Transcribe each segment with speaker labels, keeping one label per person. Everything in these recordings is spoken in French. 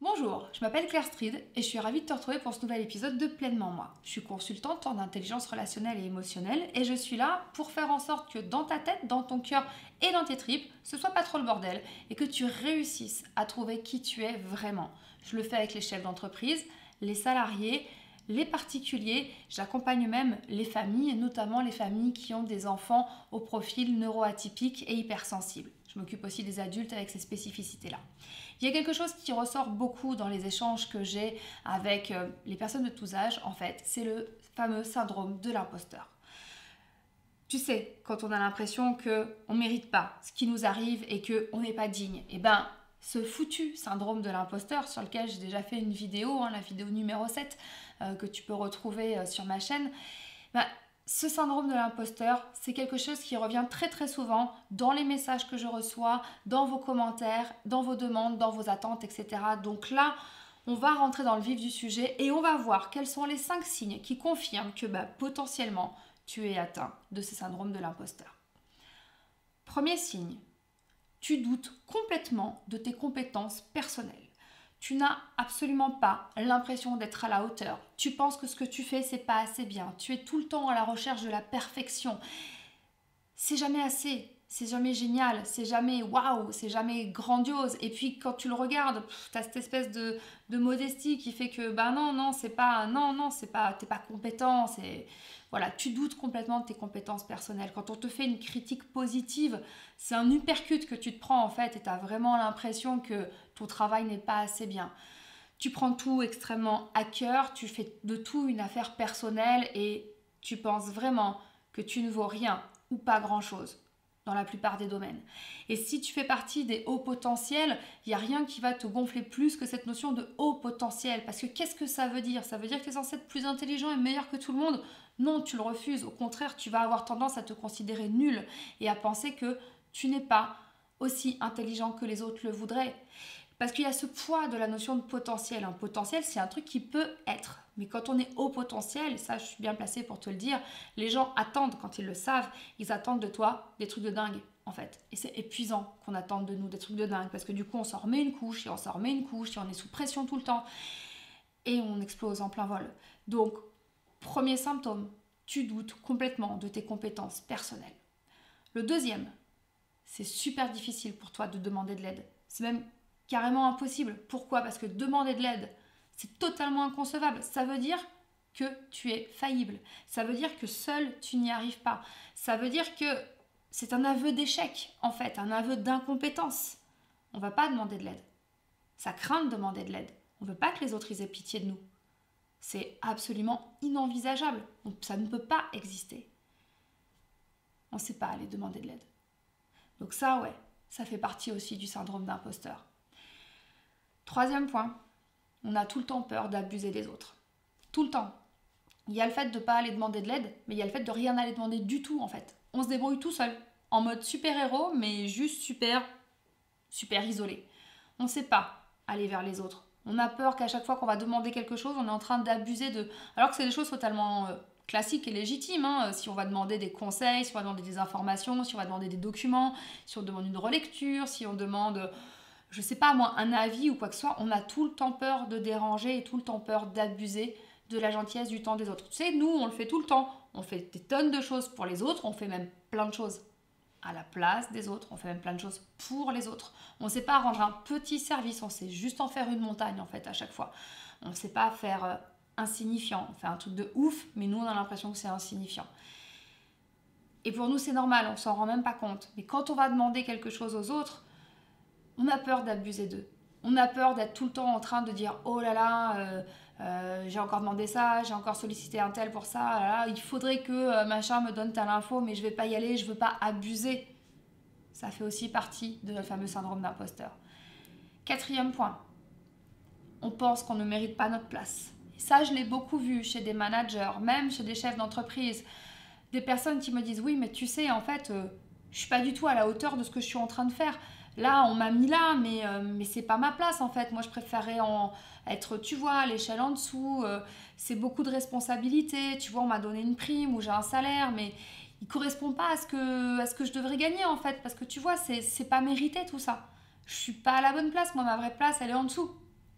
Speaker 1: Bonjour, je m'appelle Claire Stride et je suis ravie de te retrouver pour ce nouvel épisode de Pleinement Moi. Je suis consultante en intelligence relationnelle et émotionnelle et je suis là pour faire en sorte que dans ta tête, dans ton cœur et dans tes tripes, ce soit pas trop le bordel et que tu réussisses à trouver qui tu es vraiment. Je le fais avec les chefs d'entreprise, les salariés, les particuliers, j'accompagne même les familles, et notamment les familles qui ont des enfants au profil neuroatypique et hypersensible. Je m'occupe aussi des adultes avec ces spécificités-là. Il y a quelque chose qui ressort beaucoup dans les échanges que j'ai avec les personnes de tous âges, en fait, c'est le fameux syndrome de l'imposteur. Tu sais, quand on a l'impression qu'on ne mérite pas ce qui nous arrive et qu'on n'est pas digne, et ben ce foutu syndrome de l'imposteur sur lequel j'ai déjà fait une vidéo, la vidéo numéro 7, que tu peux retrouver sur ma chaîne, ce syndrome de l'imposteur, c'est quelque chose qui revient très très souvent dans les messages que je reçois, dans vos commentaires, dans vos demandes, dans vos attentes, etc. Donc là, on va rentrer dans le vif du sujet et on va voir quels sont les 5 signes qui confirment que potentiellement tu es atteint de ce syndrome de l'imposteur. Premier signe, tu doutes complètement de tes compétences personnelles. Tu n'as absolument pas l'impression d'être à la hauteur. Tu penses que ce que tu fais, c'est pas assez bien. Tu es tout le temps à la recherche de la perfection. C'est jamais assez, c'est jamais génial, c'est jamais waouh, c'est jamais grandiose. Et puis quand tu le regardes, tu as cette espèce de modestie qui fait que t'es pas compétent. Voilà, tu doutes complètement de tes compétences personnelles. Quand on te fait une critique positive, c'est un uppercut que tu te prends en fait et tu as vraiment l'impression que ton travail n'est pas assez bien. Tu prends tout extrêmement à cœur, tu fais de tout une affaire personnelle et tu penses vraiment que tu ne vaux rien ou pas grand-chose dans la plupart des domaines. Et si tu fais partie des hauts potentiels, il n'y a rien qui va te gonfler plus que cette notion de haut potentiel. Parce que qu'est-ce que ça veut dire? Ça veut dire que tu es censé être plus intelligent et meilleur que tout le monde? Non, tu le refuses. Au contraire, tu vas avoir tendance à te considérer nul et à penser que tu n'es pas aussi intelligent que les autres le voudraient. Parce qu'il y a ce poids de la notion de potentiel. Un potentiel, c'est un truc qui peut être. Mais quand on est haut potentiel, et ça je suis bien placée pour te le dire, les gens attendent, quand ils le savent, ils attendent de toi des trucs de dingue en fait. Et c'est épuisant qu'on attende de nous des trucs de dingue parce que du coup on s'en remet une couche et on s'en remet une couche et on est sous pression tout le temps et on explose en plein vol. Donc, premier symptôme, tu doutes complètement de tes compétences personnelles. Le deuxième, c'est super difficile pour toi de demander de l'aide. C'est même carrément impossible. Pourquoi? Parce que demander de l'aide, c'est totalement inconcevable. Ça veut dire que tu es faillible. Ça veut dire que seul, tu n'y arrives pas. Ça veut dire que c'est un aveu d'échec, en fait, un aveu d'incompétence. On ne va pas demander de l'aide. Ça craint de demander de l'aide. On ne veut pas que les autres aient pitié de nous. C'est absolument inenvisageable. Donc, ça ne peut pas exister. On ne sait pas aller demander de l'aide. Donc ça, ouais, ça fait partie aussi du syndrome d'imposteur. Troisième point, on a tout le temps peur d'abuser des autres. Tout le temps. Il y a le fait de ne pas aller demander de l'aide, mais il y a le fait de rien aller demander du tout en fait. On se débrouille tout seul, en mode super-héros, mais juste super isolé. On ne sait pas aller vers les autres. On a peur qu'à chaque fois qu'on va demander quelque chose, on est en train d'abuser de... Alors que c'est des choses totalement classiques et légitimes. Si on va demander des conseils, si on va demander des informations, si on va demander des documents, si on demande une relecture, si on demande... je sais pas moi, un avis ou quoi que ce soit, on a tout le temps peur de déranger et tout le temps peur d'abuser de la gentillesse du temps des autres. Tu sais, nous, on le fait tout le temps. On fait des tonnes de choses pour les autres, on fait même plein de choses à la place des autres, on fait même plein de choses pour les autres. On ne sait pas rendre un petit service, on sait juste en faire une montagne en fait à chaque fois. On ne sait pas faire insignifiant, on fait un truc de ouf, mais nous on a l'impression que c'est insignifiant. Et pour nous c'est normal, on s'en rend même pas compte. Mais quand on va demander quelque chose aux autres, on a peur d'abuser d'eux. On a peur d'être tout le temps en train de dire « Oh là là, j'ai encore demandé ça, j'ai encore sollicité un tel pour ça, là, il faudrait que machin me donne telle info, mais je vais pas y aller, je veux pas abuser. » Ça fait aussi partie de notre fameux syndrome d'imposteur. Quatrième point, on pense qu'on ne mérite pas notre place. Et ça, je l'ai beaucoup vu chez des managers, même chez des chefs d'entreprise. Des personnes qui me disent « Oui, mais tu sais, en fait, je suis pas du tout à la hauteur de ce que je suis en train de faire. » Là, on m'a mis là, mais c'est pas ma place en fait. Moi, je préférais être, tu vois, à l'échelle en dessous. C'est beaucoup de responsabilités. Tu vois, on m'a donné une prime ou j'ai un salaire, mais il correspond pas à ce que je devrais gagner en fait. Parce que tu vois, c'est pas mérité tout ça. Je suis pas à la bonne place. Moi, ma vraie place, elle est en dessous.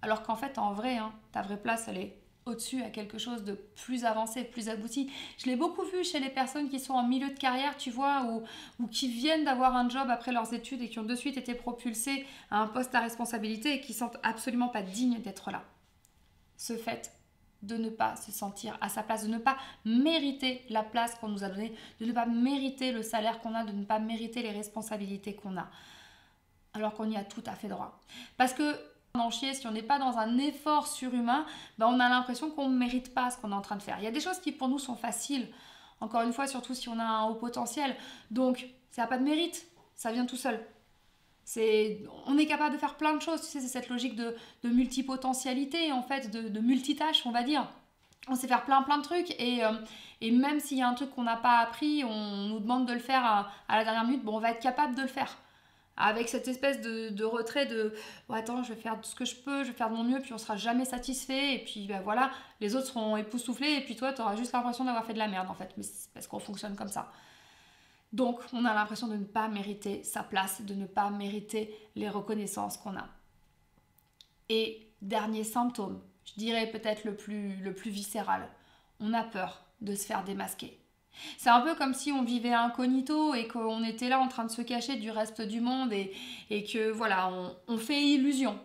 Speaker 1: Alors qu'en fait, en vrai, hein, ta vraie place, elle est au-dessus, à quelque chose de plus avancé, plus abouti. Je l'ai beaucoup vu chez les personnes qui sont en milieu de carrière, tu vois, ou qui viennent d'avoir un job après leurs études et qui ont de suite été propulsés à un poste à responsabilité et qui ne sentent absolument pas dignes d'être là. Ce fait de ne pas se sentir à sa place, de ne pas mériter la place qu'on nous a donnée, de ne pas mériter le salaire qu'on a, de ne pas mériter les responsabilités qu'on a, alors qu'on y a tout à fait droit. Parce que en chier, si on n'est pas dans un effort surhumain, ben on a l'impression qu'on ne mérite pas ce qu'on est en train de faire. Il y a des choses qui pour nous sont faciles, encore une fois, surtout si on a un haut potentiel, donc ça n'a pas de mérite, ça vient tout seul. On est capable de faire plein de choses, tu sais, c'est cette logique de multipotentialité, en fait, de multitâche, on va dire. On sait faire plein de trucs et même s'il y a un truc qu'on n'a pas appris, on nous demande de le faire à la dernière minute, bon, on va être capable de le faire. Avec cette espèce de retrait de oh, attends, je vais faire ce que je peux, je vais faire de mon mieux, puis on sera jamais satisfait, et puis ben voilà, les autres seront époustouflés, et puis toi, tu auras juste l'impression d'avoir fait de la merde en fait, mais c'est parce qu'on fonctionne comme ça. Donc, on a l'impression de ne pas mériter sa place, de ne pas mériter les reconnaissances qu'on a. Et dernier symptôme, je dirais peut-être le plus viscéral, on a peur de se faire démasquer. C'est un peu comme si on vivait incognito et qu'on était là en train de se cacher du reste du monde et que voilà, on fait illusion.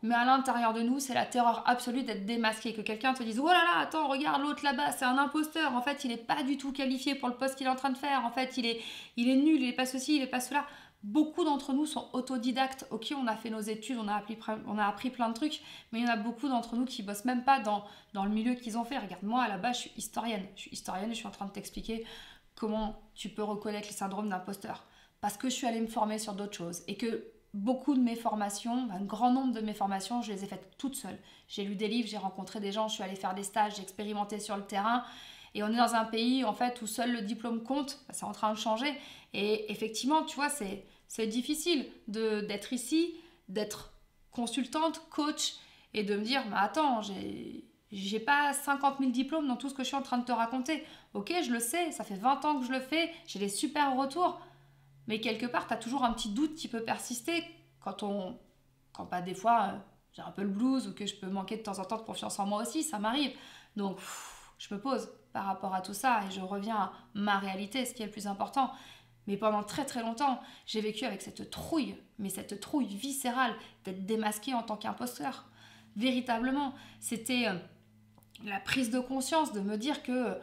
Speaker 1: Mais à l'intérieur de nous, c'est la terreur absolue d'être démasqué. Que quelqu'un te dise « Oh là là, attends, regarde l'autre là-bas, c'est un imposteur. En fait, il n'est pas du tout qualifié pour le poste qu'il est en train de faire. En fait, il est nul, il n'est pas ceci, il n'est pas cela. » Beaucoup d'entre nous sont autodidactes. Ok, on a fait nos études, on a appris plein de trucs, mais il y en a beaucoup d'entre nous qui bossent même pas dans le milieu qu'ils ont fait. Regarde, moi, à la base, je suis historienne. Je suis historienne et je suis en train de t'expliquer comment tu peux reconnaître les syndromes d'imposteur. Parce que je suis allée me former sur d'autres choses et que beaucoup de mes formations, un grand nombre de mes formations, je les ai faites toutes seules. J'ai lu des livres, j'ai rencontré des gens, je suis allée faire des stages, j'ai expérimenté sur le terrain. Et on est dans un pays en fait où seul le diplôme compte. C'est en train de changer. Et effectivement, tu vois, c'est difficile d'être ici, d'être consultante, coach, et de me dire, mais attends, j'ai pas 50 000 diplômes dans tout ce que je suis en train de te raconter. Ok, je le sais, ça fait 20 ans que je le fais, j'ai des super retours. Mais quelque part, tu as toujours un petit doute qui peut persister quand pas des fois, j'ai un peu le blues ou que je peux manquer de temps en temps de confiance en moi aussi, ça m'arrive. Donc, je me pose par rapport à tout ça et je reviens à ma réalité, ce qui est le plus important. Mais pendant très très longtemps, j'ai vécu avec cette trouille, mais cette trouille viscérale d'être démasquée en tant qu'imposteur. Véritablement, c'était la prise de conscience de me dire que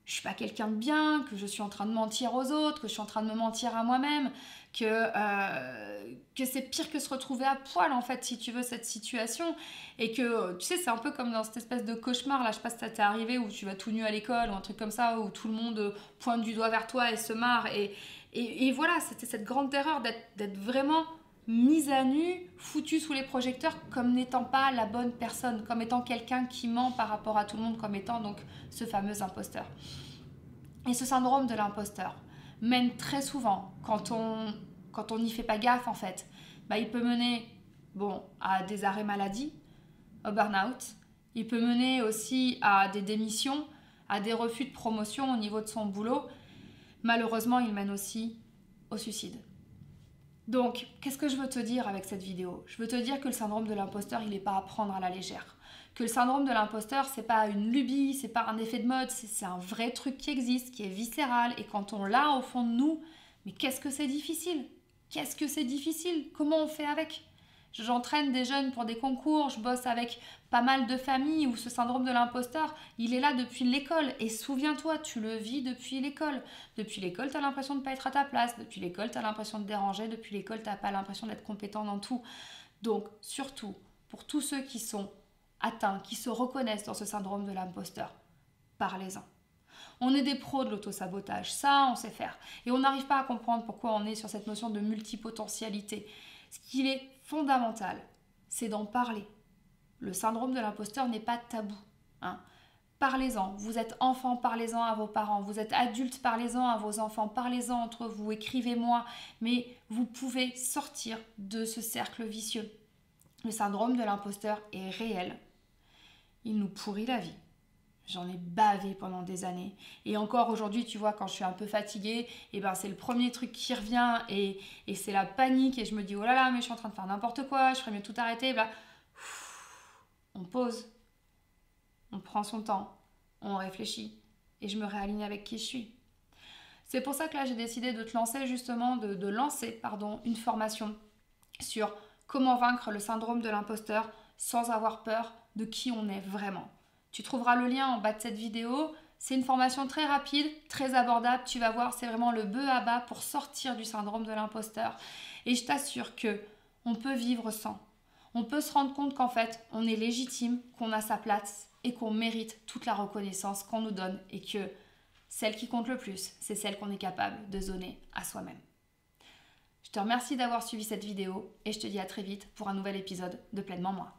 Speaker 1: je suis pas quelqu'un de bien, que je suis en train de mentir aux autres, que je suis en train de me mentir à moi-même, que c'est pire que se retrouver à poil en fait, si tu veux, cette situation. Et que, tu sais, c'est un peu comme dans cette espèce de cauchemar, là, je sais pas si ça t'est arrivé, où tu vas tout nu à l'école ou un truc comme ça, où tout le monde pointe du doigt vers toi et se marre. Et voilà, c'était cette grande terreur d'être vraiment mise à nu, foutue sous les projecteurs comme n'étant pas la bonne personne, comme étant quelqu'un qui ment par rapport à tout le monde, comme étant donc ce fameux imposteur. Et ce syndrome de l'imposteur mène très souvent, quand on n'y fait pas gaffe en fait, il peut mener à des arrêts maladie, au burn-out, il peut mener aussi à des démissions, à des refus de promotion au niveau de son boulot. Malheureusement, il mène aussi au suicide. Donc, qu'est-ce que je veux te dire avec cette vidéo? Je veux te dire que le syndrome de l'imposteur, il n'est pas à prendre à la légère. Que le syndrome de l'imposteur, c'est pas une lubie, c'est pas un effet de mode, c'est un vrai truc qui existe, qui est viscéral. Et quand on l'a au fond de nous, mais qu'est-ce que c'est difficile? Qu'est-ce que c'est difficile? Comment on fait avec? J'entraîne des jeunes pour des concours, je bosse avec pas mal de familles où ce syndrome de l'imposteur, il est là depuis l'école. Et souviens-toi, tu le vis depuis l'école. Depuis l'école, tu as l'impression de ne pas être à ta place. Depuis l'école, tu as l'impression de déranger. Depuis l'école, tu n'as pas l'impression d'être compétent dans tout. Donc, surtout, pour tous ceux qui sont atteints, qui se reconnaissent dans ce syndrome de l'imposteur, parlez-en. On est des pros de l'autosabotage, ça, on sait faire. Et on n'arrive pas à comprendre pourquoi on est sur cette notion de multipotentialité. Ce qu'il est fondamental, c'est d'en parler. Le syndrome de l'imposteur n'est pas tabou. Parlez-en. Vous êtes enfant, parlez-en à vos parents. Vous êtes adulte, parlez-en à vos enfants. Parlez-en entre vous, écrivez-moi. Mais vous pouvez sortir de ce cercle vicieux. Le syndrome de l'imposteur est réel. Il nous pourrit la vie. J'en ai bavé pendant des années. Et encore aujourd'hui, tu vois, quand je suis un peu fatiguée, c'est le premier truc qui revient et c'est la panique. Et je me dis, oh là là, mais je suis en train de faire n'importe quoi, je ferais mieux tout arrêter. on pose, on prend son temps, on réfléchit et je me réaligne avec qui je suis. C'est pour ça que là, j'ai décidé de te lancer justement, de lancer une formation sur comment vaincre le syndrome de l'imposteur sans avoir peur de qui on est vraiment. Tu trouveras le lien en bas de cette vidéo. C'est une formation très rapide, très abordable. Tu vas voir, c'est vraiment le bœuf à bas pour sortir du syndrome de l'imposteur. Et je t'assure que on peut vivre sans. On peut se rendre compte qu'en fait, on est légitime, qu'on a sa place et qu'on mérite toute la reconnaissance qu'on nous donne et que celle qui compte le plus, c'est celle qu'on est capable de donner à soi-même. Je te remercie d'avoir suivi cette vidéo et je te dis à très vite pour un nouvel épisode de Pleinement Moi.